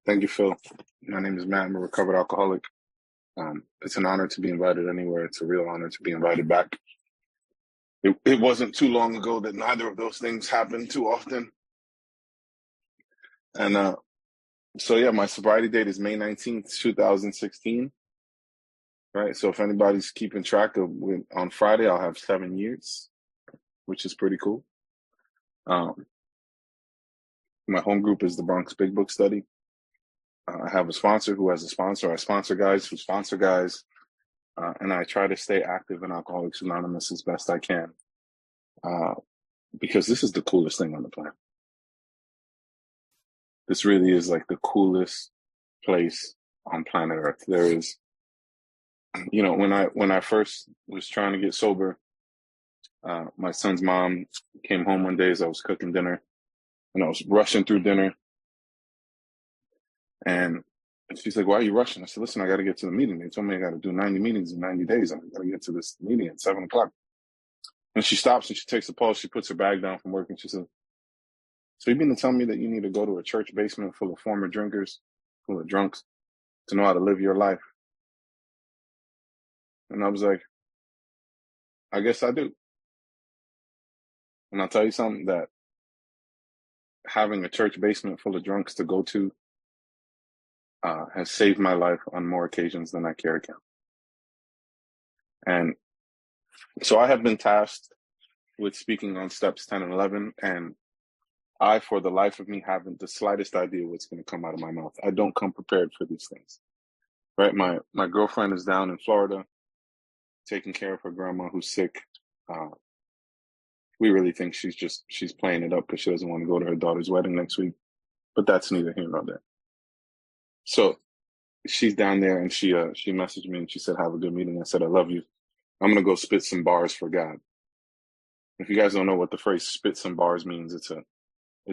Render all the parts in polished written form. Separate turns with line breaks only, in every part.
Thank you, Phil. My name is Matt. I'm a recovered alcoholic. It's an honor to be invited anywhere. It's a real honor to be invited back. It wasn't too long ago that neither of those things happened too often. And so, yeah, my sobriety date is May 19th, 2016. Right. So if anybody's keeping track of on Friday, I'll have 7 years, which is pretty cool. My home group is the Bronx Big Book Study. I have a sponsor who has a sponsor. I sponsor guys who sponsor guys. And I try to stay active in Alcoholics Anonymous as best I can, because this is the coolest thing on the planet. This really is like the coolest place on planet Earth. There is, when I first was trying to get sober, my son's mom came home one day as I was cooking dinner, and I was rushing through dinner. And she's like, "Why are you rushing?" I said, "Listen, I got to get to the meeting. They told me I got to do 90 meetings in 90 days. I got to get to this meeting at 7 o'clock. And she stops and she takes a pause. She puts her bag down from work and she says, "So you mean to tell me that you need to go to a church basement full of former drinkers, full of drunks, to know how to live your life?" And I was like, "I guess I do." And I'll tell you something, that having a church basement full of drunks to go to has saved my life on more occasions than I care to count. And so I have been tasked with speaking on steps 10 and 11, and I, for the life of me, haven't the slightest idea what's going to come out of my mouth. I don't come prepared for these things, right? My girlfriend is down in Florida taking care of her grandma who's sick. We really think she's playing it up because she doesn't want to go to her daughter's wedding next week, but that's neither here nor there. So she's down there, and she messaged me and she said, "Have a good meeting." I said, "I love you. I'm going to go spit some bars for God." If you guys don't know what the phrase "spit some bars" means, it's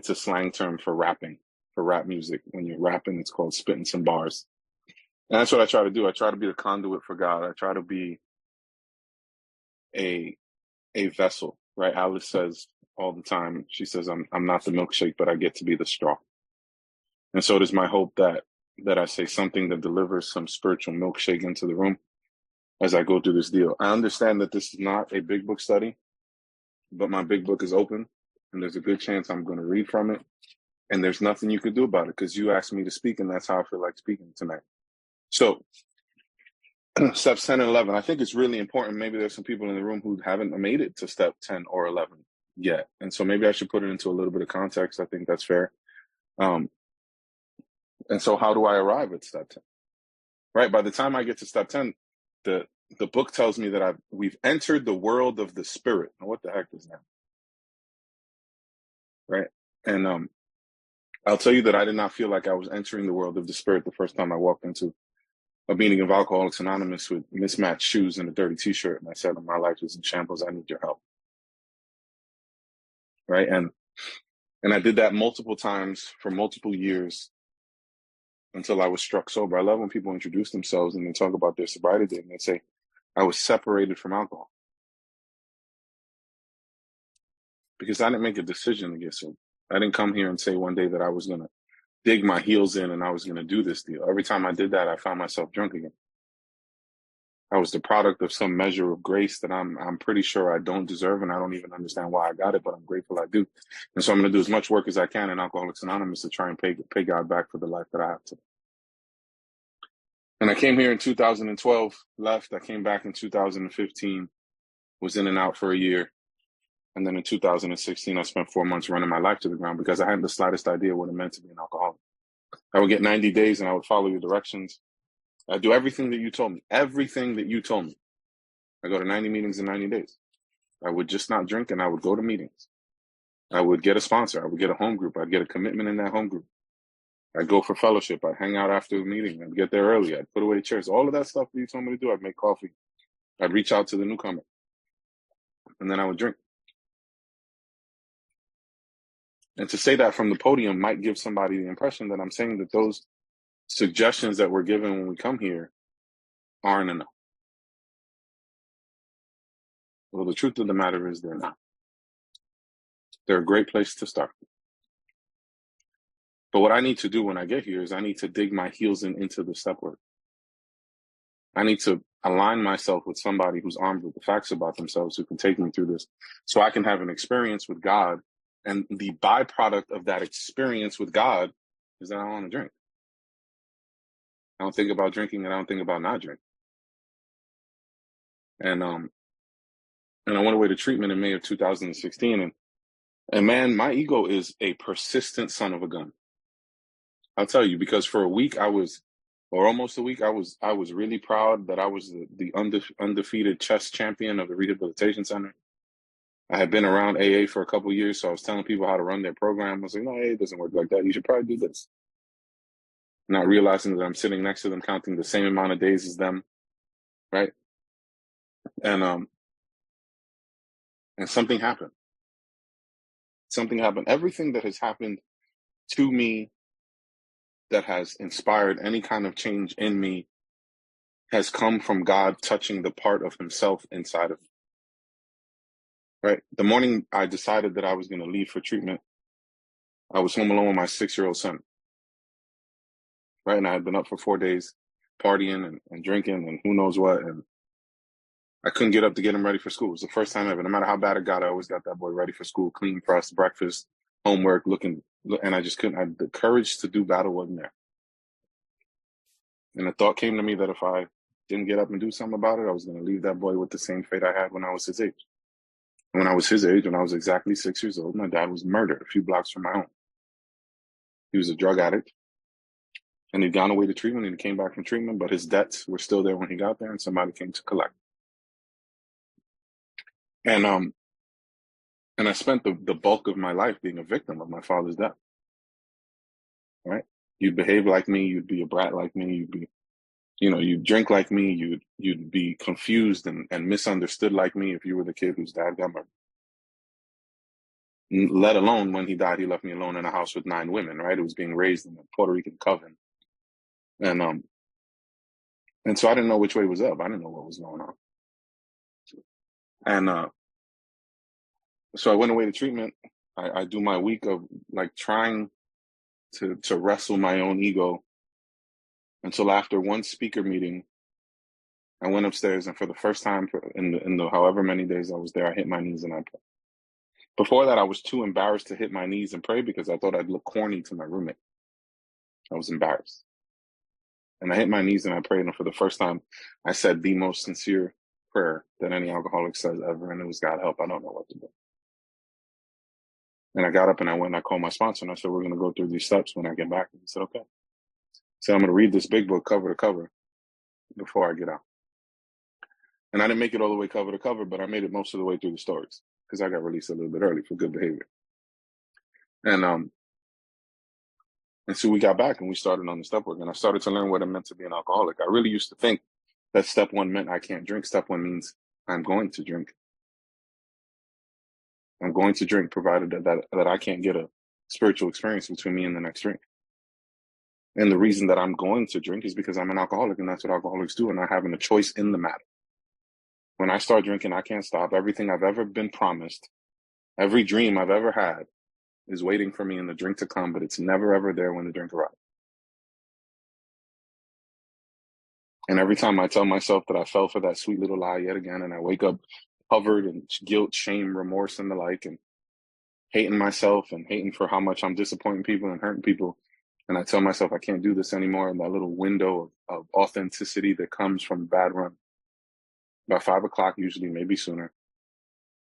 a slang term for rapping, for rap music. When you're rapping, it's called spitting some bars. And that's what I try to do. I try to be the conduit for God. I try to be a vessel, right? Alice says all the time, she says, I'm not the milkshake, but I get to be the straw. And so it is my hope that I say something that delivers some spiritual milkshake into the room as I go through this deal. I understand that this is not a big book study, but my big book is open, and there's a good chance I'm going to read from it. And there's nothing you could do about it because you asked me to speak, and that's how I feel like speaking tonight. So steps 10 and 11, I think it's really important. Maybe there's some people in the room who haven't made it to step 10 or 11 yet. And so maybe I should put it into a little bit of context. I think that's fair. And so how do I arrive at step 10? Right? By the time I get to step 10, the book tells me that we've entered the world of the spirit. Now, what the heck is that? Right? And I'll tell you that I did not feel like I was entering the world of the spirit the first time I walked into a meeting of Alcoholics Anonymous with mismatched shoes and a dirty t-shirt. And I said, "My life is in shambles. I need your help." Right. And I did that multiple times for multiple years until I was struck sober. I love when people introduce themselves and they talk about their sobriety date and they say, "I was separated from alcohol." Because I didn't make a decision to get sober. I didn't come here and say one day that I was going to dig my heels in and I was going to do this deal. Every time I did that, I found myself drunk again. I was the product of some measure of grace that I'm pretty sure I don't deserve, and I don't even understand why I got it, but I'm grateful I do. And so I'm going to do as much work as I can in Alcoholics Anonymous to try and pay God back for the life that I have today. And I came here in 2012, left. I came back in 2015, was in and out for a year. And then in 2016, I spent 4 months running my life to the ground because I hadn't the slightest idea what it meant to be an alcoholic. I would get 90 days and I would follow your directions. I do everything that you told me, everything that you told me. I go to 90 meetings in 90 days. I would just not drink and I would go to meetings. I would get a sponsor. I would get a home group. I'd get a commitment in that home group. I'd go for fellowship. I'd hang out after the meeting. I'd get there early. I'd put away chairs. All of that stuff that you told me to do, I'd make coffee. I'd reach out to the newcomer. And then I would drink. And to say that from the podium might give somebody the impression that I'm saying that those suggestions that we're given when we come here aren't enough. Well, the truth of the matter is they're not. They're a great place to start. But what I need to do when I get here is I need to dig my heels into the step work. I need to align myself with somebody who's armed with the facts about themselves, who can take me through this so I can have an experience with God. And the byproduct of that experience with God is that I want to drink. I don't think about drinking and I don't think about not drinking. And I went away to treatment in May of 2016. And man, my ego is a persistent son of a gun. I'll tell you, because for a week or almost a week, I was really proud that I was the undefeated chess champion of the rehabilitation center. I had been around AA for a couple of years, so I was telling people how to run their program. I was like, no, AA doesn't work like that. You should probably do this. Not realizing that I'm sitting next to them, counting the same amount of days as them, right? And something happened. Something happened. Everything that has happened to me that has inspired any kind of change in me has come from God touching the part of himself inside of me. Right? The morning I decided that I was going to leave for treatment, I was home alone with my 6-year-old son. Right? And I had been up for 4 days partying and drinking and who knows what. And I couldn't get up to get him ready for school. It was the first time ever. No matter how bad it got, I always got that boy ready for school, clean, pressed, breakfast, homework, and I just couldn't. The courage to do battle wasn't there. And the thought came to me that if I didn't get up and do something about it, I was going to leave that boy with the same fate I had when I was his age. And when I was his age, when I was exactly 6 years old, my dad was murdered a few blocks from my home. He was a drug addict. And he'd gone away to treatment and he came back from treatment, but his debts were still there when he got there and somebody came to collect. And I spent the bulk of my life being a victim of my father's death. Right? You'd behave like me, you'd be a brat like me, you'd drink like me, you'd be confused and misunderstood like me if you were the kid whose dad got murdered. Let alone when he died, he left me alone in a house with 9 women, right? It was being raised in a Puerto Rican coven. And so I didn't know which way was up. I didn't know what was going on. And so I went away to treatment. I do my week of like trying to wrestle my own ego until after one speaker meeting, I went upstairs and for the first time in the however many days I was there, I hit my knees and I prayed. Before that, I was too embarrassed to hit my knees and pray because I thought I'd look corny to my roommate. I was embarrassed. And I hit my knees and I prayed. And for the first time, I said the most sincere prayer that any alcoholic says ever. And it was, God help, I don't know what to do. And I got up and I went and I called my sponsor and I said, we're going to go through these steps when I get back. And he said, okay. So I'm going to read this big book cover to cover before I get out. And I didn't make it all the way cover to cover, but I made it most of the way through the stories because I got released a little bit early for good behavior. And so we got back and we started on the step work and I started to learn what it meant to be an alcoholic. I really used to think that step 1 meant I can't drink. Step 1 means I'm going to drink. I'm going to drink provided that I can't get a spiritual experience between me and the next drink. And the reason that I'm going to drink is because I'm an alcoholic and that's what alcoholics do. And I having a choice in the matter. When I start drinking, I can't stop. Everything I've ever been promised, every dream I've ever had is waiting for me in the drink to come, but it's never, ever there when the drink arrives. And every time I tell myself that I fell for that sweet little lie yet again, and I wake up covered in guilt, shame, remorse, and the like, and hating myself and hating for how much I'm disappointing people and hurting people, and I tell myself I can't do this anymore, and that little window of authenticity that comes from a bad run, about 5 o'clock, usually, maybe sooner,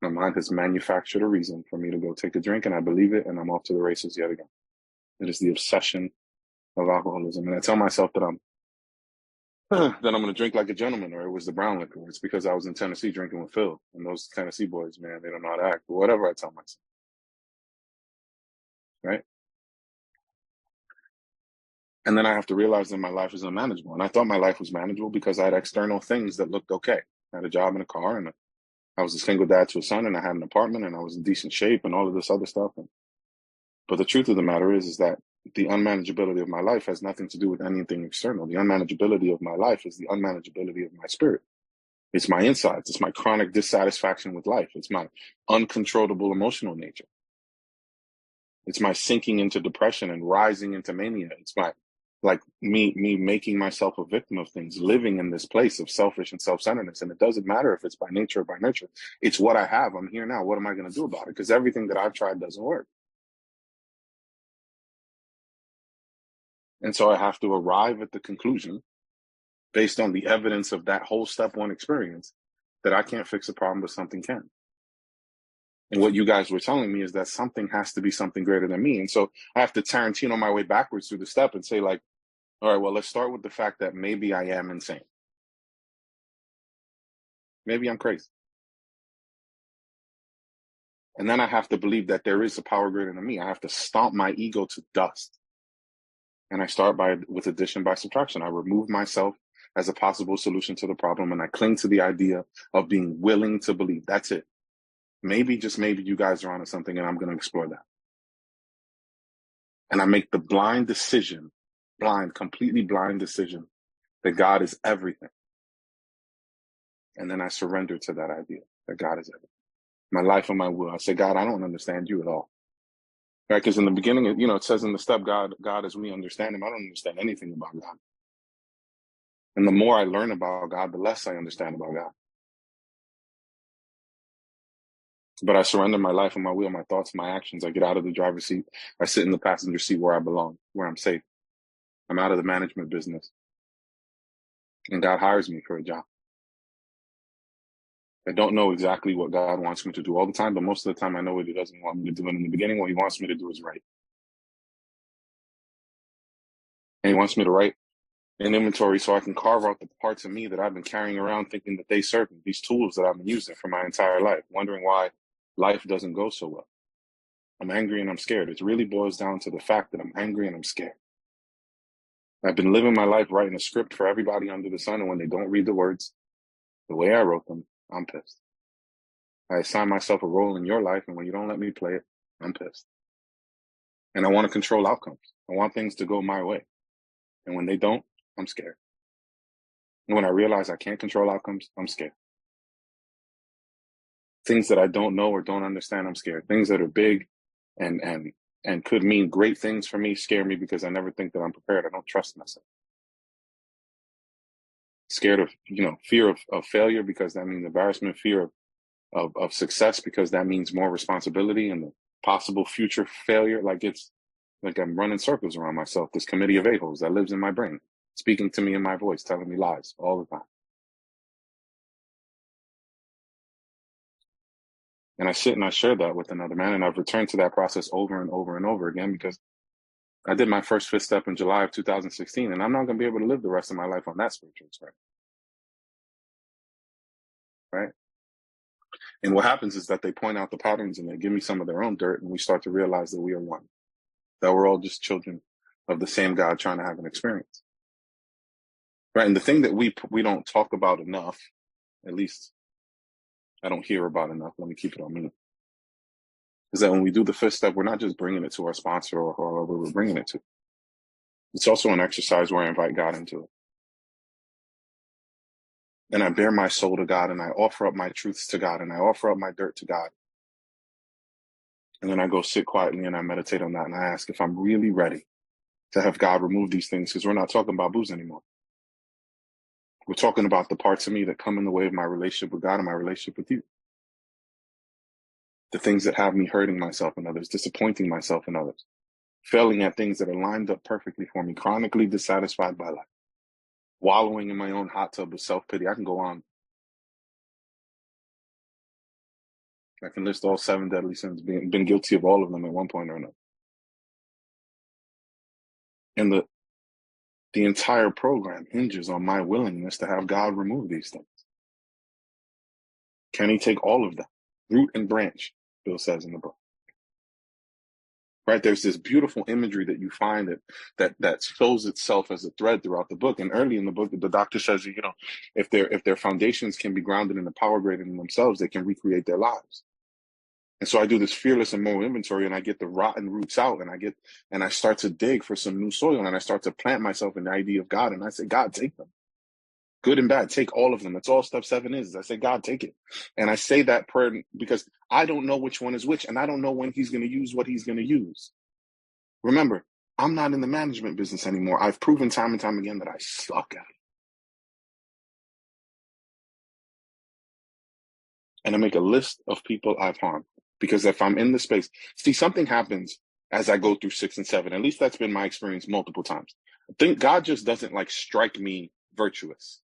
my mind has manufactured a reason for me to go take a drink, and I believe it, and I'm off to the races yet again. It is the obsession of alcoholism. And I tell myself that I'm going to drink like a gentleman, or it was the brown liquor. It's because I was in Tennessee drinking with Phil. And those Tennessee boys, man, they don't know how to act. But whatever I tell myself. Right? And then I have to realize that my life is unmanageable. And I thought my life was manageable because I had external things that looked okay. I had a job and a car, and I was a single dad to a son, and I had an apartment, and I was in decent shape, and all of this other stuff. But the truth of the matter is that the unmanageability of my life has nothing to do with anything external. The unmanageability of my life is the unmanageability of my spirit. It's my insides. It's my chronic dissatisfaction with life. It's my uncontrollable emotional nature. It's my sinking into depression and rising into mania. It's my, like me making myself a victim of things, living in this place of selfish and self-centeredness. And it doesn't matter if it's by nature or by nurture. It's what I have. I'm here now. What am I going to do about it? Because everything that I've tried doesn't work. And so I have to arrive at the conclusion, based on the evidence of that whole step one experience, that I can't fix a problem, but something can. And what you guys were telling me is that something has to be something greater than me. And so I have to Tarantino my way backwards through the step and say, like, all right, well, let's start with the fact that maybe I am insane. Maybe I'm crazy. And then I have to believe that there is a power greater than me. I have to stomp my ego to dust. And I start with addition by subtraction. I remove myself as a possible solution to the problem, and I cling to the idea of being willing to believe. That's it. Maybe, just maybe, you guys are onto something, and I'm going to explore that. And I make the completely blind decision that God is everything. And then I surrender to that idea that God is everything. My life and my will. I say, God, I don't understand you at all. Right? Because in the beginning, it says in the step, God as we understand him. I don't understand anything about God. And the more I learn about God, the less I understand about God. But I surrender my life and my will, my thoughts, my actions. I get out of the driver's seat. I sit in the passenger seat where I belong, where I'm safe. I'm out of the management business. And God hires me for a job. I don't know exactly what God wants me to do all the time, but most of the time I know what he doesn't want me to do. And in the beginning, what he wants me to do is right. And he wants me to write an inventory so I can carve out the parts of me that I've been carrying around thinking that they serve me, these tools that I've been using for my entire life, wondering why life doesn't go so well. I'm angry and I'm scared. It really boils down to the fact that I'm angry and I'm scared. I've been living my life writing a script for everybody under the sun, and when they don't read the words the way I wrote them, I'm pissed. I assign myself a role in your life, and when you don't let me play it, I'm pissed. And I want to control outcomes. I want things to go my way. And when they don't, I'm scared. And when I realize I can't control outcomes, I'm scared. Things that I don't know or don't understand, I'm scared. Things that are big and could mean great things for me scare me because I never think that I'm prepared. I don't trust myself. Scared of, fear of failure because that means embarrassment, fear of success because that means more responsibility and the possible future failure. Like it's like I'm running circles around myself, this committee of a-holes that lives in my brain, speaking to me in my voice, telling me lies all the time. And I sit and I share that with another man, and I've returned to that process over and over and over again because I did my first fifth step in July of 2016, and I'm not going to be able to live the rest of my life on that spiritual track. Right? And what happens is that they point out the patterns and they give me some of their own dirt, and we start to realize that we are one, that we're all just children of the same God trying to have an experience. Right? And the thing that we don't talk about enough, at least I don't hear about enough, let me keep it on me, is that when we do the fifth step, we're not just bringing it to our sponsor or whoever we're bringing it to. It's also an exercise where I invite God into it. And I bare my soul to God, and I offer up my truths to God, and I offer up my dirt to God. And then I go sit quietly and I meditate on that, and I ask if I'm really ready to have God remove these things, because we're not talking about booze anymore. We're talking about the parts of me that come in the way of my relationship with God and my relationship with you. The things that have me hurting myself and others, disappointing myself and others, failing at things that are lined up perfectly for me, chronically dissatisfied by life, wallowing in my own hot tub of self-pity. I can go on. I can list all 7 deadly sins, been guilty of all of them at one point or another. And the entire program hinges on my willingness to have God remove these things. Can he take all of them? Root and branch, Bill says in the book. Right? There's this beautiful imagery that you find that shows itself as a thread throughout the book. And early in the book, the doctor says, if their foundations can be grounded in the power greater than themselves, they can recreate their lives. And so I do this fearless and moral inventory, and I get the rotten roots out, and I start to dig for some new soil, and I start to plant myself in the idea of God. And I say, God, take them. Good and bad, take all of them. That's all step 7 is. I say, God, take it. And I say that prayer because I don't know which one is which, and I don't know when he's going to use what he's going to use. Remember, I'm not in the management business anymore. I've proven time and time again that I suck at it. And I make a list of people I've harmed. Because if I'm in the space, see, something happens as I go through 6 and 7. At least that's been my experience multiple times. I think God just doesn't like strike me virtuous,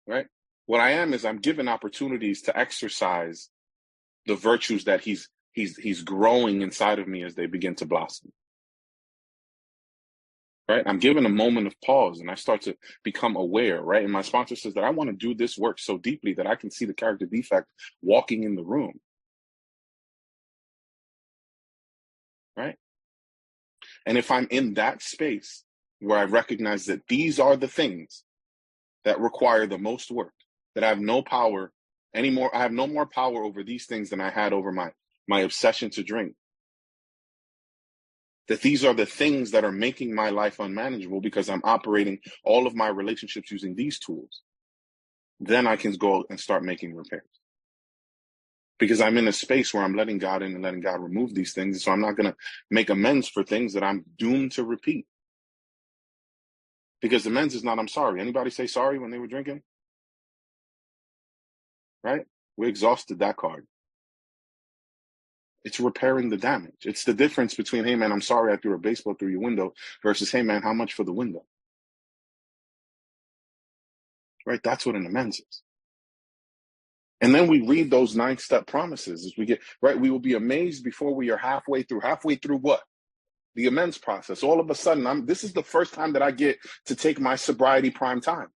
right? What I am is I'm given opportunities to exercise the virtues that he's growing inside of me as they begin to blossom. Right? I'm given a moment of pause and I start to become aware, right? And my sponsor says that I want to do this work so deeply that I can see the character defect walking in the room, right? And if I'm in that space where I recognize that these are the things that require the most work, that I have no power anymore, I have no more power over these things than I had over my obsession to drink. That these are the things that are making my life unmanageable because I'm operating all of my relationships using these tools. Then I can go and start making repairs. Because I'm in a space where I'm letting God in and letting God remove these things. So I'm not going to make amends for things that I'm doomed to repeat. Because amends is not, I'm sorry. Anybody say sorry when they were drinking? Right? We exhausted that card. It's repairing the damage. It's the difference between, hey, man, I'm sorry I threw a baseball through your window versus, hey, man, how much for the window? Right? That's what an amends is. And then we read those 9-step promises as we get, right? We will be amazed before we are halfway through. Halfway through what? The amends process. All of a sudden, this is the first time that I get to take my sobriety prime time.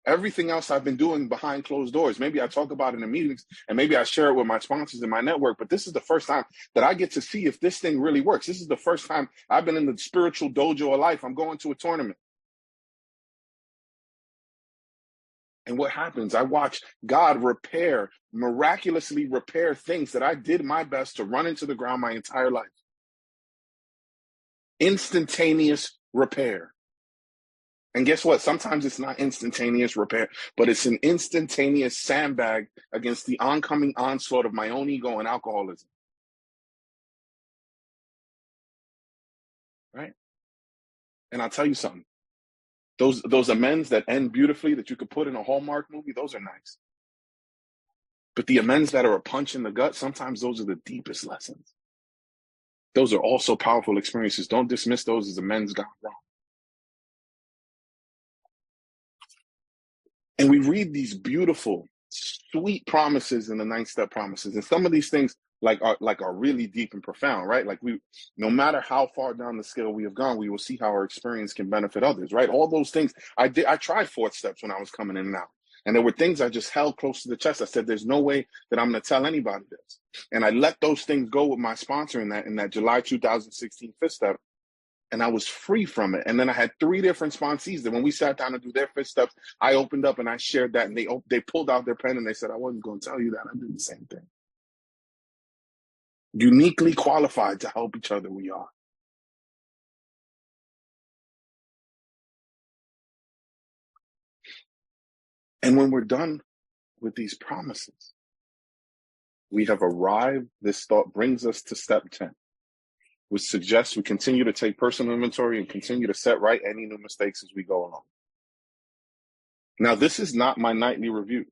Everything else I've been doing behind closed doors. Maybe I talk about it in meetings and maybe I share it with my sponsors in my network, but this is the first time that I get to see if this thing really works. This is the first time I've been in the spiritual dojo of life. I'm going to a tournament. And what happens? I watch God miraculously repair things that I did my best to run into the ground my entire life. Instantaneous repair. And guess what? Sometimes it's not instantaneous repair, but it's an instantaneous sandbag against the oncoming onslaught of my own ego and alcoholism. Right? And I'll tell you something. Those amends that end beautifully that you could put in a Hallmark movie, those are nice. But the amends that are a punch in the gut, sometimes those are the deepest lessons. Those are also powerful experiences. Don't dismiss those as amends gone wrong. And we read these beautiful, sweet promises in the 9-step promises. And some of these things are really deep and profound, right? Like no matter how far down the scale we have gone, we will see how our experience can benefit others, right? All those things. I tried 4th steps when I was coming in and out. And there were things I just held close to the chest. I said, there's no way that I'm going to tell anybody this. And I let those things go with my sponsor in that July 2016 5th step. And I was free from it. And then I had 3 different sponsees that when we sat down to do their 5th steps, I opened up and I shared that. And they pulled out their pen and they said, I wasn't going to tell you that. I did the same thing. Uniquely qualified to help each other, we are. And when we're done with these promises, we have arrived. This thought brings us to step 10, which suggests we continue to take personal inventory and continue to set right any new mistakes as we go along. Now, this is not my nightly review,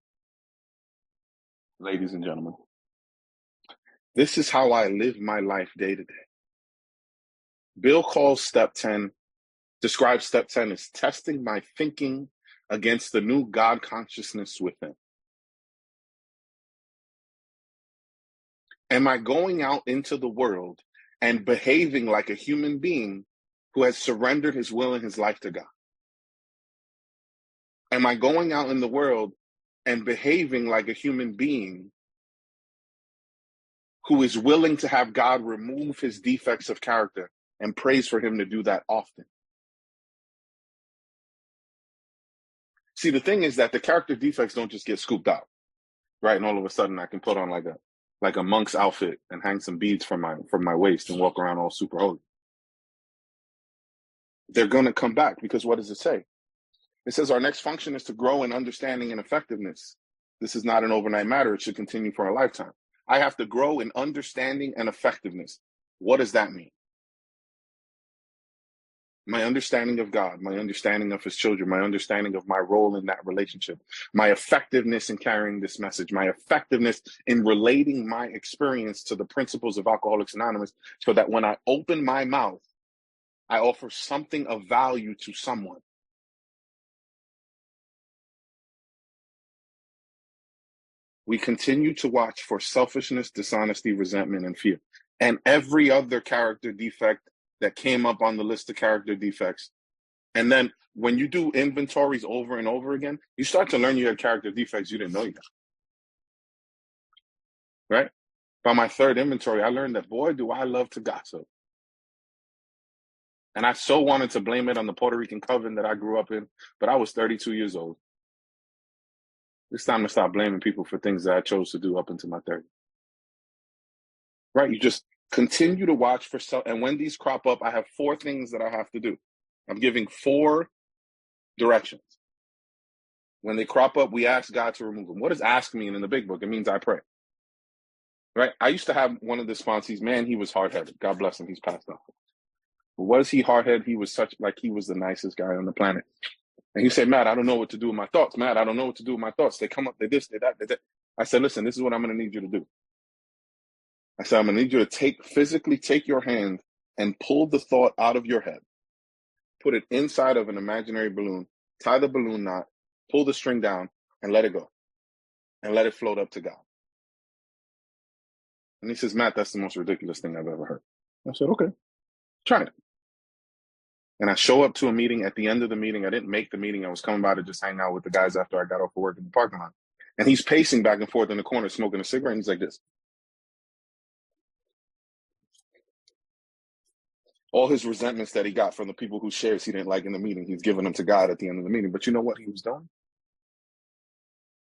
ladies and gentlemen. This is how I live my life day to day. Bill describes step 10 as testing my thinking against the new God consciousness within. Am I going out into the world and behaving like a human being who has surrendered his will and his life to God? Am I going out in the world and behaving like a human being who is willing to have God remove his defects of character and prays for him to do that often? See, the thing is that the character defects don't just get scooped out, right? And all of a sudden I can put on like a monk's outfit and hang some beads from my waist and walk around all super holy. They're going to come back because what does it say? It says our next function is to grow in understanding and effectiveness. This is not an overnight matter. It should continue for a lifetime. I have to grow in understanding and effectiveness. What does that mean? My understanding of God, my understanding of his children, my understanding of my role in that relationship, my effectiveness in carrying this message, my effectiveness in relating my experience to the principles of Alcoholics Anonymous, so that when I open my mouth, I offer something of value to someone. We continue to watch for selfishness, dishonesty, resentment, and fear, and every other character defect that came up on the list of character defects. And then when you do inventories over and over again, you start to learn you have character defects you didn't know you had. Right? By my third inventory, I learned that, boy, do I love to gossip. And I so wanted to blame it on the Puerto Rican coven that I grew up in, but I was 32 years old. It's time to stop blaming people for things that I chose to do up until my 30s. Right? You just continue to watch for self. And when these crop up, I have 4 things that I have to do. I'm giving 4 directions. When they crop up, we ask God to remove them. What does ask mean in the big book? It means I pray. Right? I used to have one of the sponsees, man, he was hard-headed. God bless him, he's passed on. But was he hard-headed? He was he was the nicest guy on the planet. And he said, Matt, I don't know what to do with my thoughts. Matt, I don't know what to do with my thoughts. They come up, they this, they that, they that. I said, listen, this is what I'm going to need you to do. I said, I'm going to need you to physically take your hand and pull the thought out of your head. Put it inside of an imaginary balloon, tie the balloon knot, pull the string down, and let it go. And let it float up to God. And he says, Matt, that's the most ridiculous thing I've ever heard. I said, okay, try it. And I show up to a meeting. At the end of the meeting, I didn't make the meeting. I was coming by to just hang out with the guys after I got off of work in the parking lot. And he's pacing back and forth in the corner, smoking a cigarette. And he's like this. All his resentments that he got from the people whose shares he didn't like in the meeting, he's giving them to God at the end of the meeting. But you know what he was doing?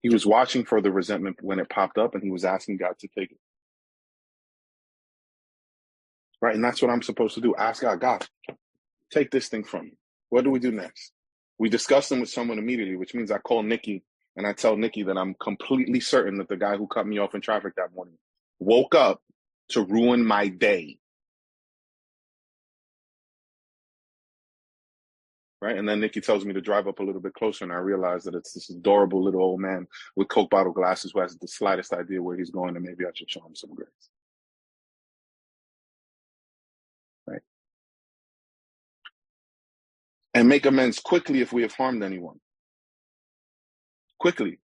He was watching for the resentment when it popped up, and he was asking God to take it. Right? And that's what I'm supposed to do. Ask God, God, take this thing from me. What do we do next? We discuss them with someone immediately, which means I call Nikki and I tell Nikki that I'm completely certain that the guy who cut me off in traffic that morning woke up to ruin my day. Right? And then Nikki tells me to drive up a little bit closer, and I realize that it's this adorable little old man with Coke bottle glasses who has the slightest idea where he's going, and maybe I should show him some grace. Right? And make amends quickly if we have harmed anyone. Quickly.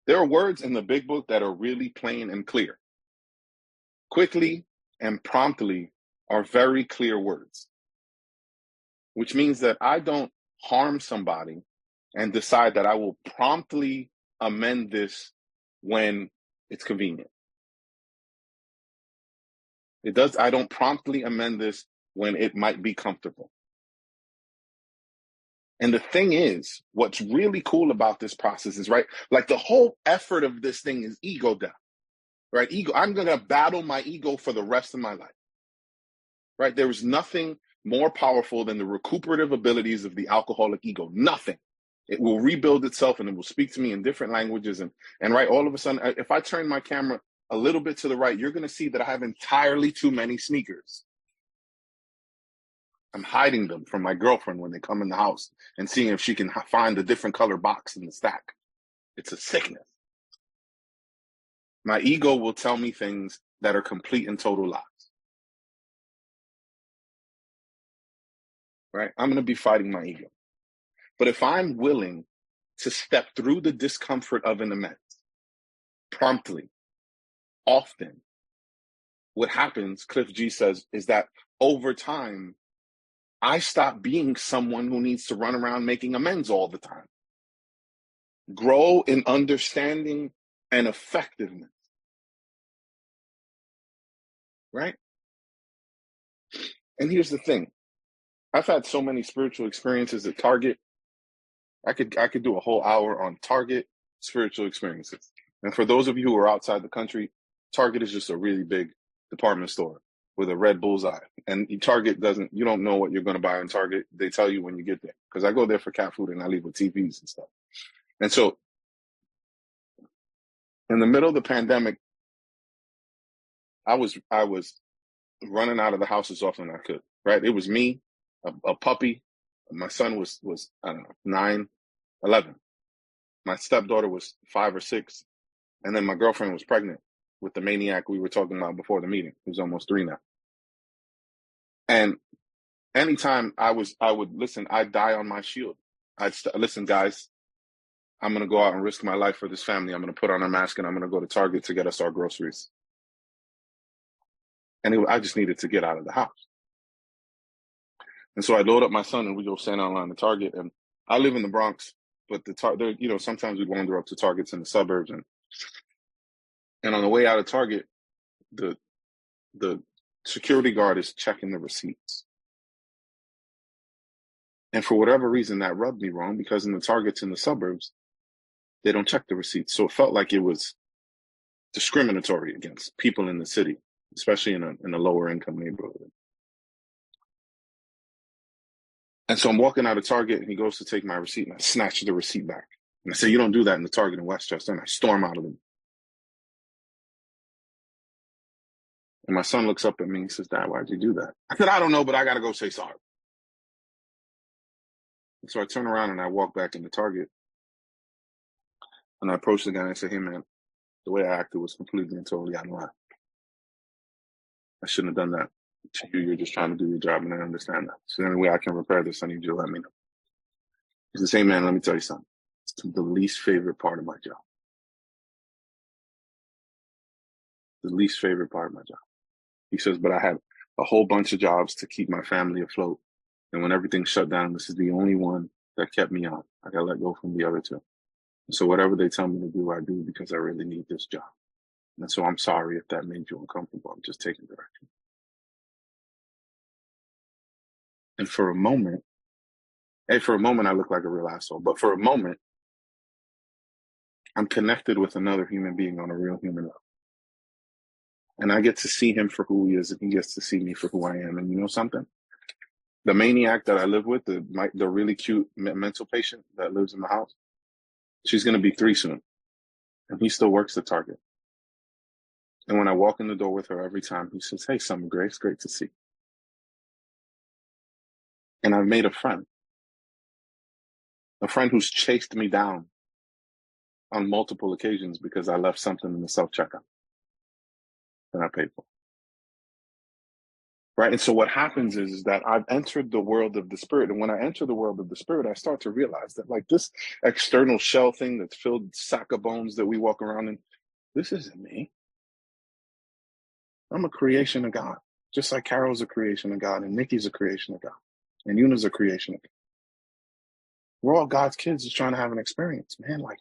There are words in the big book that are really plain and clear. Quickly and promptly are very clear words, which means that I don't harm somebody and decide that I will promptly amend this when it's convenient. I don't promptly amend this when it might be comfortable. And the thing is, what's really cool about this process is, right, like the whole effort of this thing is ego death, right? Ego. I'm going to battle my ego for the rest of my life, right? There is nothing more powerful than the recuperative abilities of the alcoholic ego. Nothing. It will rebuild itself, and it will speak to me in different languages. And right, all of a sudden, if I turn my camera a little bit to the right, you're going to see that I have entirely too many sneakers. I'm hiding them from my girlfriend when they come in the house and seeing if she can find a different color box in the stack. It's a sickness. My ego will tell me things that are complete and total lies. Right? I'm going to be fighting my ego. But if I'm willing to step through the discomfort of an amends promptly, often, what happens, Cliff G says, is that over time, I stop being someone who needs to run around making amends all the time. Grow in understanding and effectiveness. Right? And here's the thing. I've had so many spiritual experiences at Target. I could do a whole hour on Target spiritual experiences. And for those of you who are outside the country, Target is just a really big department store with a red bullseye. And Target you don't know what you're going to buy in Target. They tell you when you get there. Because I go there for cat food and I leave with TVs and stuff. And so in the middle of the pandemic, I was running out of the house as often as I could, right? It was me, a puppy. My son was, I don't know, 9, 11. My stepdaughter was 5 or 6. And then my girlfriend was pregnant with the maniac we were talking about before the meeting, who's almost 3 now. And anytime I would listen, I'd die on my shield. Listen, guys, I'm going to go out and risk my life for this family. I'm going to put on a mask and I'm going to go to Target to get us our groceries. And I just needed to get out of the house. And so I load up my son and we go stand online to Target. And I live in the Bronx, but sometimes we wander up to Targets in the suburbs. And on the way out of Target, the security guard is checking the receipts. And for whatever reason, that rubbed me wrong, because in the Targets in the suburbs, they don't check the receipts. So it felt like it was discriminatory against people in the city, especially in a lower income neighborhood. And so I'm walking out of Target and he goes to take my receipt and I snatch the receipt back. And I say, "You don't do that in the Target in Westchester." And I storm out of them. And my son looks up at me and he says, "Dad, why'd you do that?" I said, "I don't know, but I got to go say sorry." And so I turn around and I walk back into Target and I approach the guy and I say, "Hey man, the way I acted was completely and totally out of line. I shouldn't have done that to you. You're just trying to do your job and I understand that. So any way I can repair this, I need you to let me know." He says, "Hey man, let me tell you something. It's the least favorite part of my job. The least favorite part of my job." He says, "But I had a whole bunch of jobs to keep my family afloat. And when everything shut down, this is the only one that kept me on. I got let go from the other 2. So whatever they tell me to do, I do because I really need this job. And so I'm sorry if that made you uncomfortable. I'm just taking direction." And for a moment, I look like a real asshole. But for a moment, I'm connected with another human being on a real human level. And I get to see him for who he is, and he gets to see me for who I am. And you know something? The maniac that I live with, the really cute mental patient that lives in the house, she's going to be 3 soon. And he still works at Target. And when I walk in the door with her every time, he says, "Hey, Summer Grace, great to see you." And I've made a friend who's chased me down on multiple occasions because I left something in the self-checkout that I paid for. Right? And so what happens is that I've entered the world of the spirit. And when I enter the world of the spirit, I start to realize that like this external shell thing that's filled sack of bones that we walk around in, this isn't me. I'm a creation of God. Just like Carol's a creation of God and Nikki's a creation of God and Yuna's a creation of God. We're all God's kids just trying to have an experience, man. Like,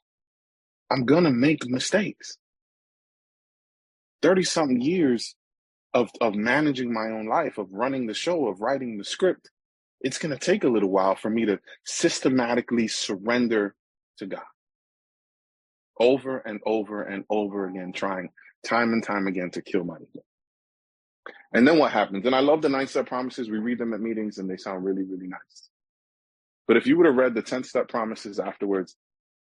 I'm going to make mistakes. 30-something years of managing my own life, of running the show, of writing the script. It's going to take a little while for me to systematically surrender to God. Over and over and over again, trying time and time again to kill my ego. And then what happens? And I love the 9-step promises. We read them at meetings and they sound really, really nice. But if you would have read the 10-step promises afterwards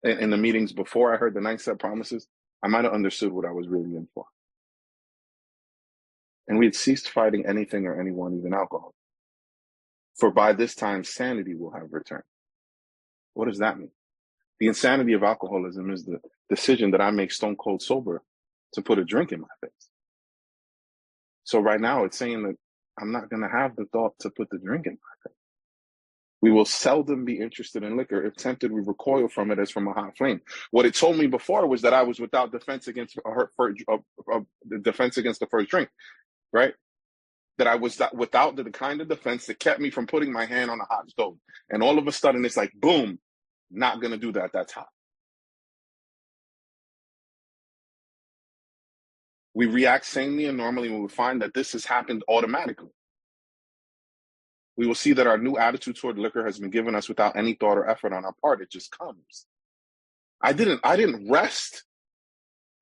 in the meetings before I heard the 9-step promises, I might have understood what I was really in for. And we had ceased fighting anything or anyone, even alcohol. For by this time, sanity will have returned. What does that mean? The insanity of alcoholism is the decision that I make stone cold sober to put a drink in my face. So right now it's saying that I'm not going to have the thought to put the drink in my face. We will seldom be interested in liquor. If tempted, we recoil from it as from a hot flame. What it told me before was that I was without defense against the defense against the first drink, right? That I was without the kind of defense that kept me from putting my hand on a hot stove. And all of a sudden, it's like, boom, not going to do that. That's hot. We react sanely and normally when we find that this has happened automatically. We will see that our new attitude toward liquor has been given us without any thought or effort on our part. It just comes. I didn't wrest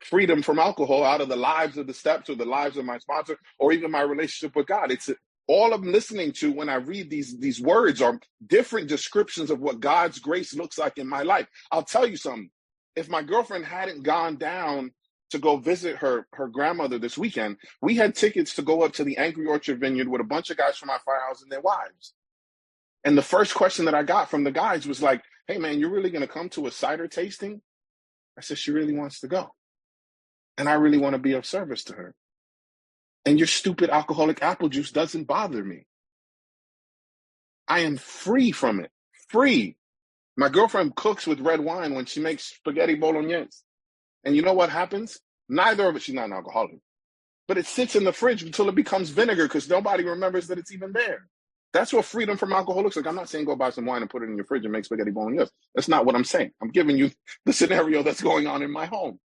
freedom from alcohol out of the lives of the steps or the lives of my sponsor or even my relationship with God. It's all I'm listening to when I read these words are different descriptions of what God's grace looks like in my life. I'll tell you something. If my girlfriend hadn't gone down to go visit her grandmother this weekend. We had tickets to go up to the Angry Orchard Vineyard with a bunch of guys from our firehouse and their wives. And the first question that I got from the guys was like, hey, man, you're really going to come to a cider tasting? I said, she really wants to go. And I really want to be of service to her. And your stupid alcoholic apple juice doesn't bother me. I am free from it. Free. My girlfriend cooks with red wine when she makes spaghetti bolognese. And you know what happens? Neither of it, she's not an alcoholic. But it sits in the fridge until it becomes vinegar because nobody remembers that it's even there. That's what freedom from alcohol looks like. I'm not saying go buy some wine and put it in your fridge and make spaghetti bolognese. That's not what I'm saying. I'm giving you the scenario that's going on in my home.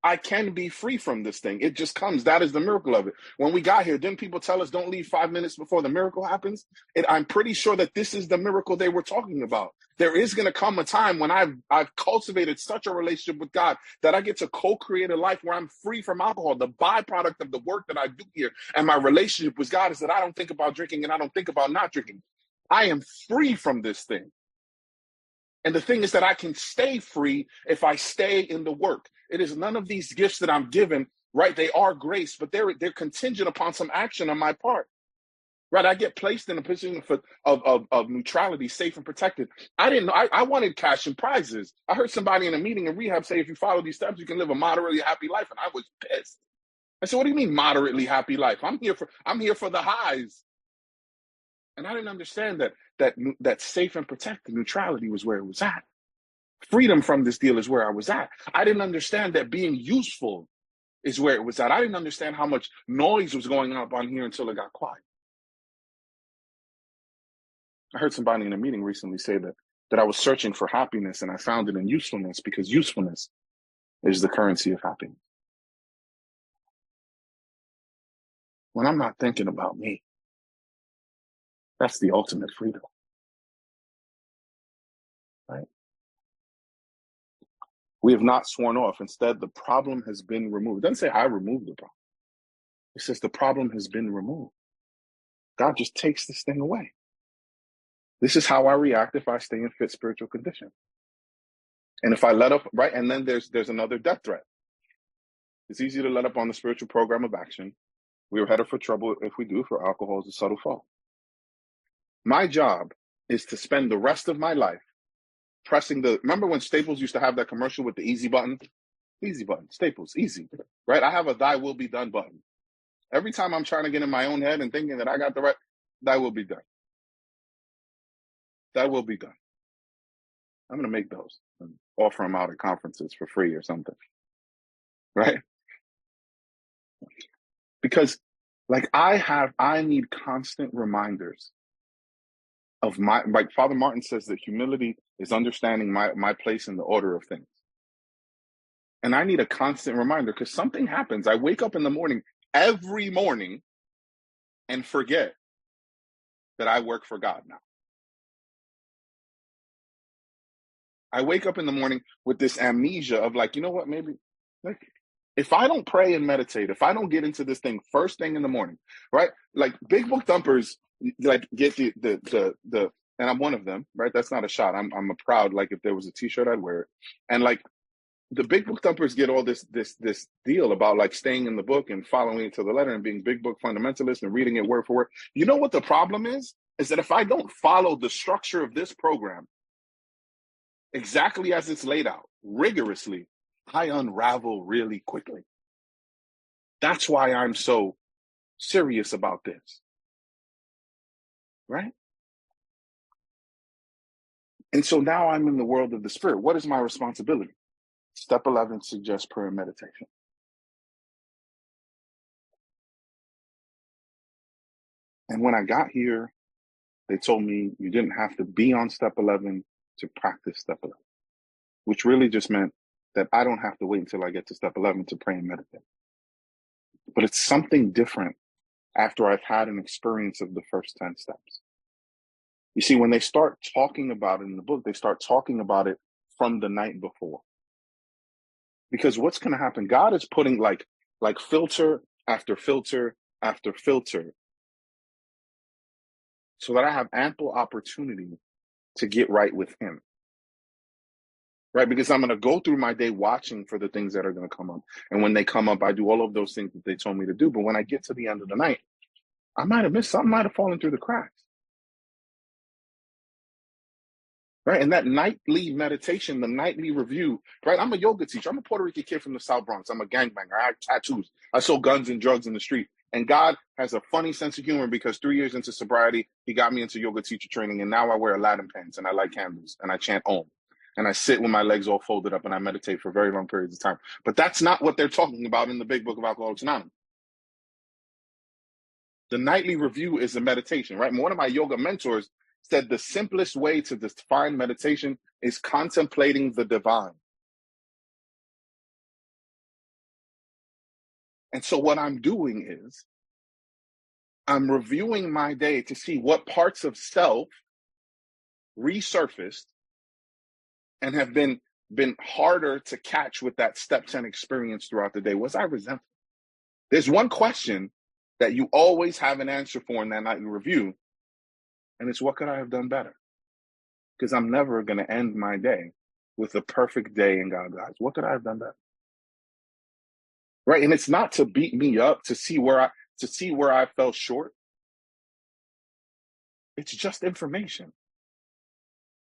I can be free from this thing. It just comes. That is the miracle of it. When we got here, didn't people tell us don't leave 5 minutes before the miracle happens? I'm pretty sure that this is the miracle they were talking about. There is going to come a time when I've cultivated such a relationship with God that I get to co-create a life where I'm free from alcohol. The byproduct of the work that I do here and my relationship with God is that I don't think about drinking and I don't think about not drinking. I am free from this thing. And the thing is that I can stay free if I stay in the work. It is none of these gifts that I'm given, right? They are grace, but they're contingent upon some action on my part, right? I get placed in a position of neutrality, safe and protected. I didn't know. I wanted cash and prizes. I heard somebody in a meeting in rehab say, if you follow these steps, you can live a moderately happy life. And I was pissed. I said, what do you mean moderately happy life? I'm here for the highs. And I didn't understand that safe and protected neutrality was where it was at. Freedom from this deal is where I was at. I didn't understand that being useful is where it was at. I didn't understand how much noise was going on up on here until it got quiet. I heard somebody in a meeting recently say that I was searching for happiness and I found it in usefulness because usefulness is the currency of happiness. When I'm not thinking about me, that's the ultimate freedom, right? We have not sworn off. Instead, the problem has been removed. It doesn't say I removed the problem. It says the problem has been removed. God just takes this thing away. This is how I react if I stay in fit spiritual condition. And if I let up, right? And then there's another death threat. It's easy to let up on the spiritual program of action. We are headed for trouble if we do, for alcohol is a subtle fault. My job is to spend the rest of my life pressing remember when Staples used to have that commercial with the easy button? Easy button, Staples, easy, right? I have a thy will be done button. Every time I'm trying to get in my own head and thinking that I got the right, thy will be done. Thy will be done. I'm going to make those and offer them out at conferences for free or something, right? Because I need constant reminders of like Father Martin says that humility is understanding my place in the order of things. And I need a constant reminder because something happens. I wake up in the morning, every morning, and forget that I work for God now. I wake up in the morning with this amnesia of like, you know what, maybe like if I don't pray and meditate, if I don't get into this thing first thing in the morning, right? Like big book thumpers like get the and I'm one of them, right? That's not a shot. I'm a proud, like if there was a t-shirt, I'd wear it. And like the big book thumpers get all this deal about like staying in the book and following it to the letter and being big book fundamentalists and reading it word for word. You know what the problem is that if I don't follow the structure of this program exactly as it's laid out, rigorously, I unravel really quickly. That's why I'm so serious about this, right? And so now I'm in the world of the spirit. What is my responsibility? Step 11 suggests prayer and meditation. And when I got here, they told me you didn't have to be on step 11 to practice step 11, which really just meant that I don't have to wait until I get to step 11 to pray and meditate. But it's something different after I've had an experience of the first 10 steps. You see, when they start talking about it in the book, they start talking about it from the night before. Because what's going to happen? God is putting like filter after filter after filter so that I have ample opportunity to get right with him. right? Because I'm going to go through my day watching for the things that are going to come up. And when they come up, I do all of those things that they told me to do. But when I get to the end of the night, I might have missed something, might have fallen through the cracks. Right. And that nightly meditation, the nightly review, right? I'm a yoga teacher. I'm a Puerto Rican kid from the South Bronx. I'm a gangbanger. I have tattoos. I sold guns and drugs in the street. And God has a funny sense of humor because 3 years into sobriety, he got me into yoga teacher training. And now I wear Aladdin pants and I light candles and I chant Om. And I sit with my legs all folded up and I meditate for very long periods of time. But that's not what they're talking about in the big book of Alcoholics Anonymous. The nightly review is a meditation, right? And one of my yoga mentors said the simplest way to define meditation is contemplating the divine. And so what I'm doing is I'm reviewing my day to see what parts of self resurfaced and have been harder to catch with that step 10 experience throughout the day. Was I resentful? There's one question that you always have an answer for in that nightly review, and it's what could I have done better? Because I'm never going to end my day with a perfect day in God's eyes. What could I have done better? Right? And it's not to beat me up to see where I fell short. It's just information.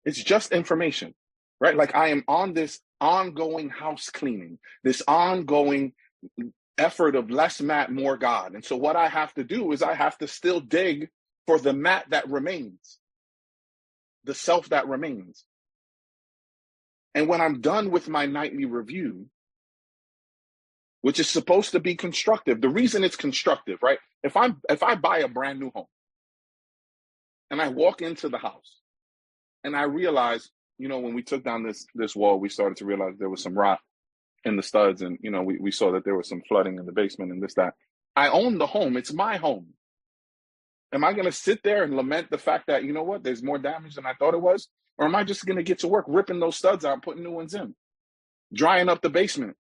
It's just information. Right? Like I am on this ongoing house cleaning, this ongoing effort of less Matt, more God. And so what I have to do is I have to still dig for the Matt that remains, the self that remains. And when I'm done with my nightly review, which is supposed to be constructive, the reason it's constructive, right? If I buy a brand new home and I walk into the house and I realize, when we took down this wall, we started to realize there was some rot in the studs, and we saw that there was some flooding in the basement and this, that. I own the home. It's my home. Am I going to sit there and lament the fact that, there's more damage than I thought it was? Or am I just going to get to work ripping those studs out, putting new ones in, drying up the basement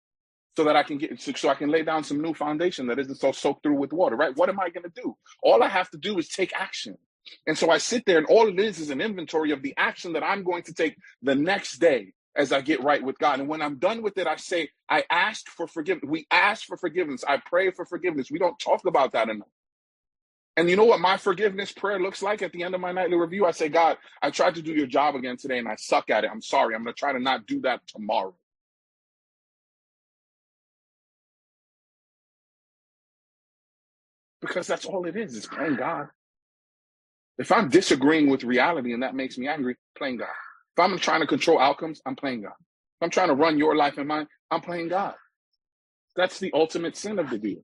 so that I can lay down some new foundation that isn't so soaked through with water, right? What am I going to do? All I have to do is take action. And so I sit there and all it is an inventory of the action that I'm going to take the next day as I get right with God. And when I'm done with it, I say, I asked for forgiveness. We ask for forgiveness. I pray for forgiveness. We don't talk about that enough. And you know what my forgiveness prayer looks like at the end of my nightly review? I say, God, I tried to do your job again today and I suck at it. I'm sorry. I'm going to try to not do that tomorrow. Because that's all it is playing God. If I'm disagreeing with reality and that makes me angry, playing God. If I'm trying to control outcomes, I'm playing God. If I'm trying to run your life and mine, I'm playing God. That's the ultimate sin of the deal.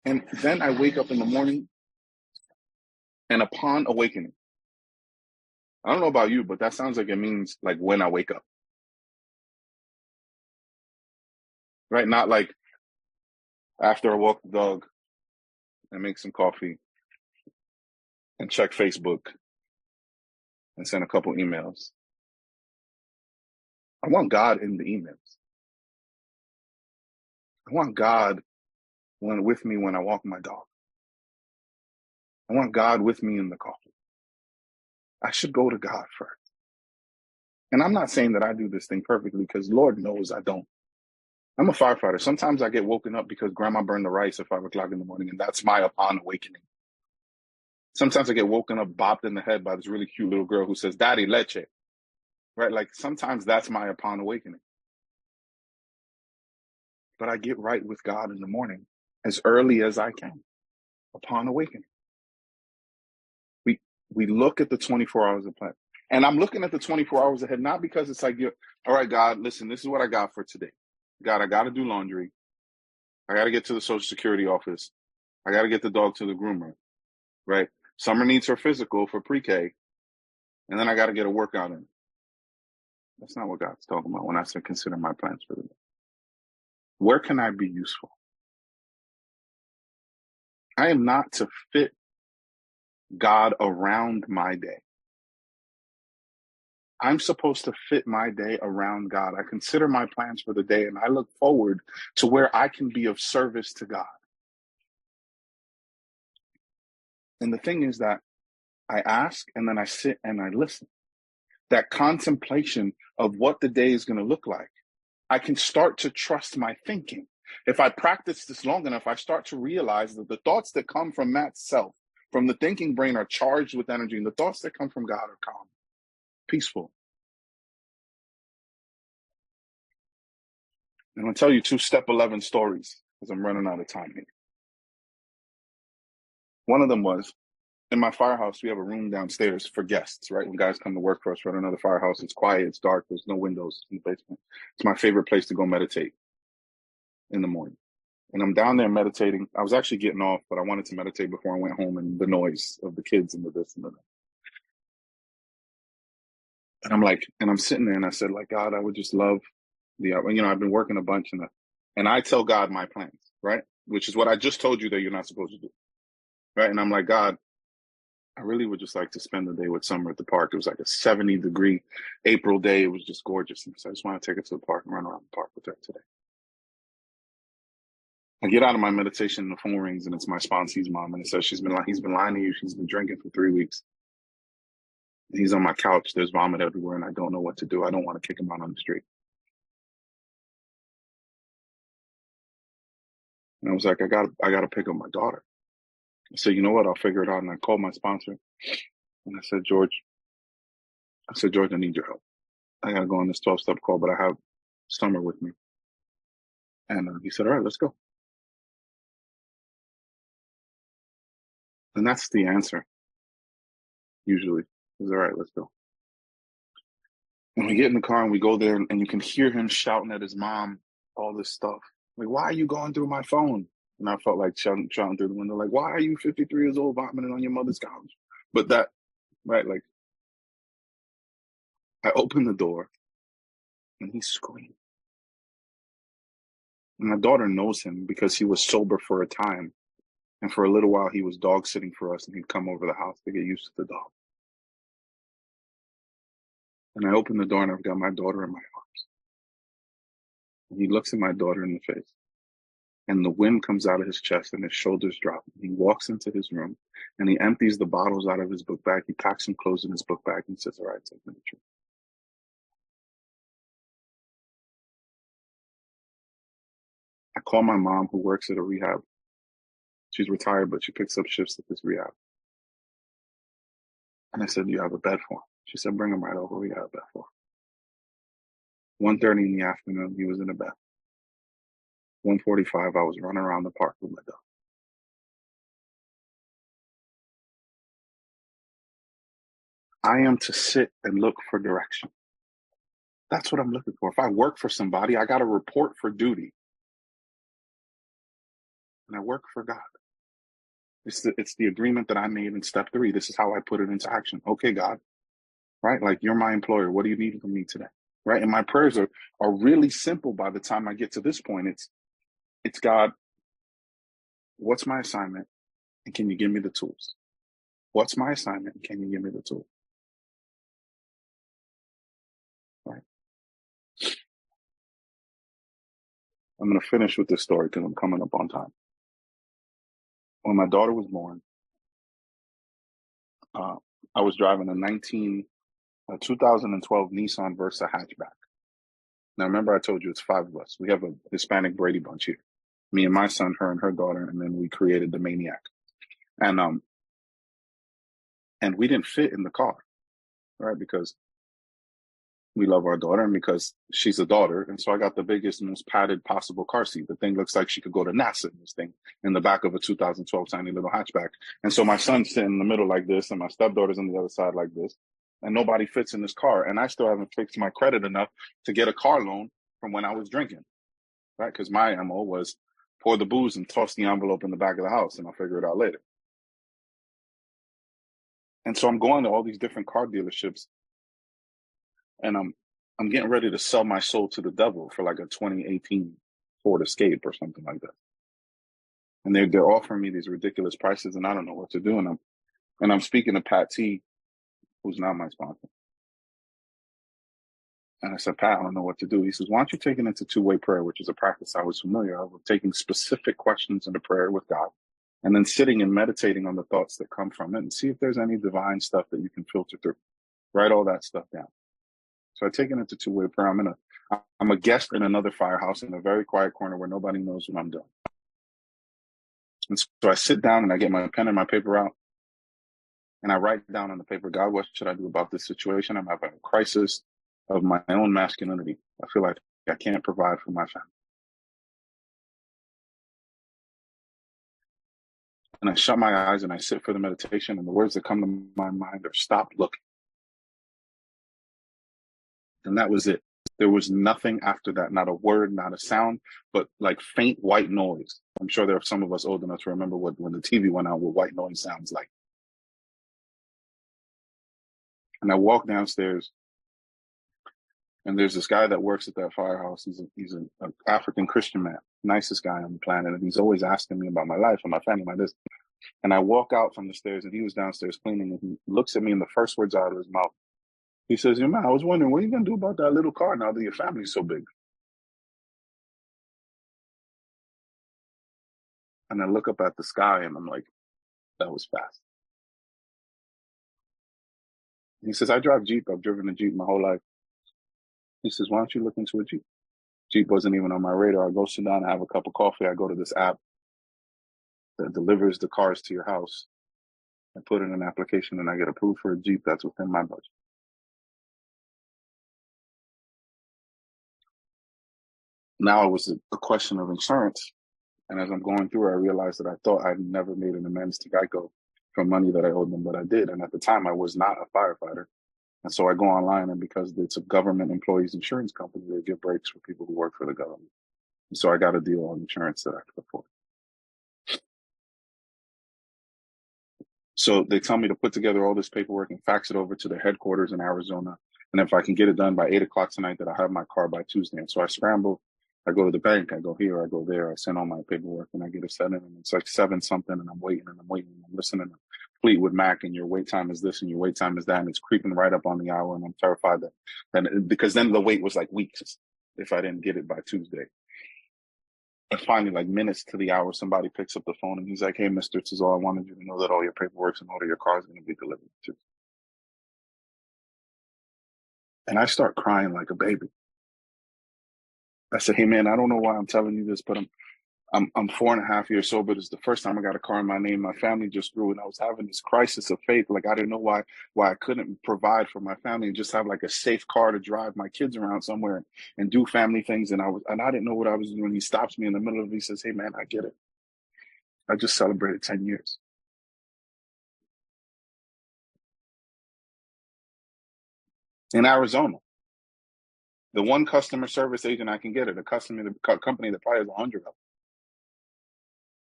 And then I wake up in the morning, and upon awakening, I don't know about you, but that sounds like it means like when I wake up. Right? Not like after I walk the dog and make some coffee and check Facebook and send a couple emails. I want God in the emails. I want God with me when I walk my dog. I want God with me in the coffee. I should go to God first. And I'm not saying that I do this thing perfectly because Lord knows I don't. I'm a firefighter. Sometimes I get woken up because grandma burned the rice at 5 o'clock in the morning, and that's my upon awakening. Sometimes I get woken up, bopped in the head by this really cute little girl who says, Daddy, leche. Right? Like sometimes that's my upon awakening. But I get right with God in the morning as early as I can upon awakening. We look at the 24 hours of plan. And I'm looking at the 24 hours ahead, not because it's like, all right, God, listen, this is what I got for today. God, I got to do laundry. I got to get to the Social Security office. I got to get the dog to the groomer, right? Summer needs her physical for pre-K, and then I got to get a workout in. That's not what God's talking about when I say consider my plans for the day. Where can I be useful? I am not to fit God around my day. I'm supposed to fit my day around God. I consider my plans for the day, and I look forward to where I can be of service to God. And the thing is that I ask, and then I sit and I listen. That contemplation of what the day is going to look like. I can start to trust my thinking. If I practice this long enough, I start to realize that the thoughts that come from Matt's self, from the thinking brain, are charged with energy, and the thoughts that come from God are calm, peaceful. And I'll tell you 2 step 11 stories because I'm running out of time here. One of them was, in my firehouse, we have a room downstairs for guests, right? When guys come to work for us, run another firehouse, it's quiet, it's dark, there's no windows in the basement. It's my favorite place to go meditate in the morning. And I'm down there meditating. I was actually getting off, but I wanted to meditate before I went home, and the noise of the kids and the this and the that. And I'm sitting there and I said, like, God, I would just love I've been working a bunch and I tell God my plans, right? Which is what I just told you that you're not supposed to do, right? And I'm like, God, I really would just like to spend the day with Summer at the park. It was like a 70-degree April day. It was just gorgeous. And so I just want to take her to the park and run around the park with her today. I get out of my meditation and the phone rings, and it's my sponsee's mom. And it says, he's been lying to you. She's been drinking for 3 weeks. And he's on my couch. There's vomit everywhere, and I don't know what to do. I don't want to kick him out on the street. And I was like, I got to pick up my daughter. I said, you know what? I'll figure it out. And I called my sponsor. And I said, George, I need your help. I got to go on this 12-step call, but I have Summer with me. And he said, all right, let's go. And that's the answer, usually, is all right, let's go. And we get in the car and we go there, and you can hear him shouting at his mom, all this stuff. Like, why are you going through my phone? And I felt like shouting through the window, like, why are you 53 years old vomiting on your mother's couch? But that, right, like, I opened the door and he screamed. And my daughter knows him because he was sober for a time. And for a little while, he was dog sitting for us, and he'd come over the house to get used to the dog. And I opened the door, and I've got my daughter in my arms. And he looks at my daughter in the face, and the wind comes out of his chest, and his shoulders drop. He walks into his room, and he empties the bottles out of his book bag. He packs some clothes in his book bag, and says, all right, take me to church. I call my mom, who works at a rehab. She's retired, but she picks up shifts at this rehab. And I said, do you have a bed for him? She said, bring him right over. We got a bed for him. 1:30 in the afternoon, he was in a bed. 1:45, I was running around the park with my dog. I am to sit and look for direction. That's what I'm looking for. If I work for somebody, I got to report for duty. And I work for God. It's the agreement that I made in step 3. This is how I put it into action. Okay, God, right? Like, you're my employer. What do you need from me today? Right? And my prayers are really simple by the time I get to this point. It's God, what's my assignment? And can you give me the tools? What's my assignment? And can you give me the tools? Right? I'm going to finish with this story because I'm coming up on time. When my daughter was born, I was driving a 2012 Nissan Versa hatchback. Now, remember I told you it's 5 of us. We have a Hispanic Brady Bunch here. Me and my son, her and her daughter, and then we created the Maniac. And we didn't fit in the car, right? Because we love our daughter and because she's a daughter. And so I got the biggest, most padded possible car seat. The thing looks like she could go to NASA in this thing, in the back of a 2012 tiny little hatchback. And so my son's sitting in the middle like this, and my stepdaughter's on the other side like this. And nobody fits in this car. And I still haven't fixed my credit enough to get a car loan from when I was drinking, right? Because my MO was pour the booze and toss the envelope in the back of the house, and I'll figure it out later. And so I'm going to all these different car dealerships, and I'm getting ready to sell my soul to the devil for like a 2018 Ford Escape or something like that. And they're offering me these ridiculous prices, and I don't know what to do. And I'm speaking to Pat T, who's not my sponsor. And I said, Pat, I don't know what to do. He says, why don't you take it into 2-way prayer, which is a practice I was familiar of taking specific questions into prayer with God. and then sitting and meditating on the thoughts that come from it and see if there's any divine stuff that you can filter through. Write all that stuff down. So I take it into two-way prayer. I'm a guest in another firehouse in a very quiet corner where nobody knows what I'm doing. And so I sit down and I get my pen and my paper out and I write down on the paper, God, what should I do about this situation? I'm having a crisis of my own masculinity. I feel like I can't provide for my family. And I shut my eyes and I sit for the meditation, and the words that come to my mind are stop looking. And that was it. There was nothing after that, not a word, not a sound, but like faint white noise. I'm sure there are some of us old enough to remember when the TV went out, what white noise sounds like. And I walk downstairs, and there's this guy that works at that firehouse. He's an African Christian man, nicest guy on the planet, and he's always asking me about my life and my family, my this. And I walk out from the stairs, and he was downstairs cleaning, and he looks at me, and the first words out of his mouth, he says, "Yo, man, I was wondering, what are you going to do about that little car now that your family's so big?" And I look up at the sky, and I'm like, that was fast. He says, "I drive Jeep. I've driven a Jeep my whole life." He says, "Why don't you look into a Jeep?" Jeep wasn't even on my radar. I go sit down, I have a cup of coffee. I go to this app that delivers the cars to your house. I put in an application, and I get approved for a Jeep that's within my budget. Now it was a question of insurance. And as I'm going through it, I realized that I thought I'd never made an amends to Geico for money that I owed them, but I did. And at the time, I was not a firefighter. And so I go online, and because it's a government employees insurance company, they give breaks for people who work for the government. And so I got a deal on insurance that I could afford. So they tell me to put together all this paperwork and fax it over to their headquarters in Arizona. And if I can get it done by 8 o'clock tonight, that I'll have my car by Tuesday. And so I scramble. I go to the bank. I go here. I go there. I send all my paperwork, and I get it sent in. And it's like 7 something, and I'm waiting and I'm waiting. And I'm listening to Fleetwood Mac, and your wait time is this and your wait time is that. And it's creeping right up on the hour. And I'm terrified because then the wait was like weeks if I didn't get it by Tuesday. And finally, like minutes to the hour, somebody picks up the phone, and he's like, "Hey, mister, this is all I wanted you to know, that all your paperwork's in order. Your car's going to be delivered to." And I start crying like a baby. I said, "Hey, man, I don't know why I'm telling you this, but I'm 4.5 years sober. This is the first time I got a car in my name. My family just grew, and I was having this crisis of faith. Like, I didn't know why I couldn't provide for my family and just have like a safe car to drive my kids around somewhere and do family things. And I didn't know what I was doing." He stops me in the middle of it. He says, "Hey, man, I get it. I just celebrated 10 years. In Arizona. The one customer service agent I can get at a company that probably has 100 of them.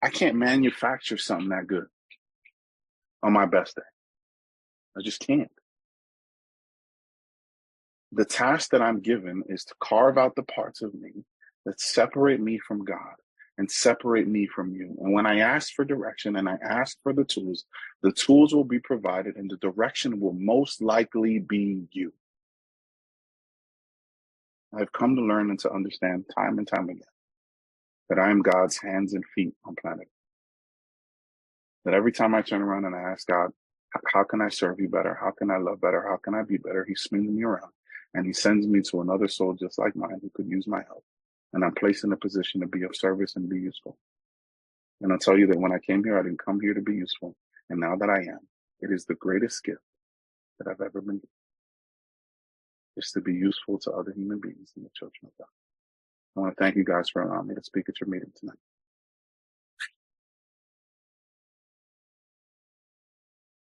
I can't manufacture something that good on my best day. I just can't. The task that I'm given is to carve out the parts of me that separate me from God and separate me from you. And when I ask for direction and I ask for the tools will be provided, and the direction will most likely be you. I've come to learn and to understand time and time again that I am God's hands and feet on planet. That every time I turn around and I ask God, how can I serve you better? How can I love better? How can I be better? He's swinging me around, and he sends me to another soul just like mine who could use my help. And I'm placed in a position to be of service and be useful. And I'll tell you that when I came here, I didn't come here to be useful. And now that I am, it is the greatest gift that I've ever been given. It's to be useful to other human beings in the children of God. I want to thank you guys for allowing me to speak at your meeting tonight.